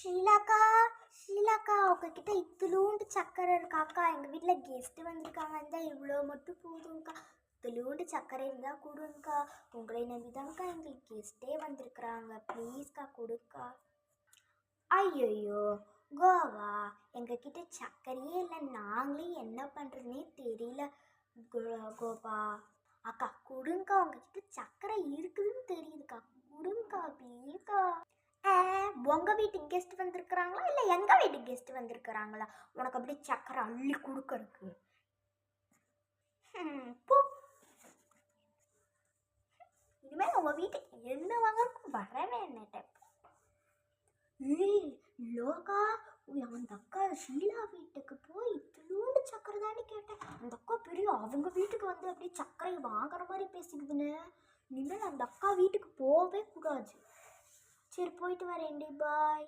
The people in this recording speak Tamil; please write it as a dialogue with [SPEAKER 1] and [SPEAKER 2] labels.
[SPEAKER 1] ஷீலாக்கா, ஷீலாக்கா உங்ககிட்ட இத்துலூண்டு சக்கரை இருக்காக்கா? எங்கள் வீட்டில் கெஸ்ட்டு வந்திருக்காங்க, இருந்தால் இவ்வளோ மட்டும் போதும்க்கா. இத்துலூண்டு சக்கரை இருந்தால் கொடுங்கக்கா. உங்களை நம்பிதான்க்கா எங்களுக்கு கெஸ்ட்டே வந்திருக்கிறாங்க. ப்ளீஸ்க்கா கொடுக்கா. ஐயோ கோவா, எங்ககிட்ட சர்க்கரையே இல்லை. நாங்களே என்ன பண்ணுறதுனே தெரியல. கோபா அக்கா கொடுங்கக்கா. உங்ககிட்ட சர்க்கரை இருக்குதுன்னு தெரியுதுக்கா. கொடுங்கக்கா ப்ளீஸ்க்கா. உங்கள் வீட்டுக்கு கெஸ்ட் வந்திருக்கிறாங்களா இல்லை எங்கள் வீட்டுக்கு கெஸ்ட் வந்திருக்கிறாங்களா உனக்கு அப்படி சக்கரை அள்ளி கொடுக்கறதுக்கு? போ. இனிமேல் உங்கள் வீட்டுக்கு என்ன வாங்கறதுக்கும் வரவே என்னட்டேன். லோகா, அந்த அக்கா ஷீலா வீட்டுக்கு போய் இத்திலூண்டு சக்கரை தானே கேட்டேன். அந்த அக்கா பெரிய அவங்க வீட்டுக்கு வந்து அப்படியே சர்க்கரை வாங்குற மாதிரி பேசிக்குதுன்னு. இனிமேல் அந்த அக்கா வீட்டுக்கு போகவே கூடாது. சரி போயிட்டு வரேன்டி, பாய்.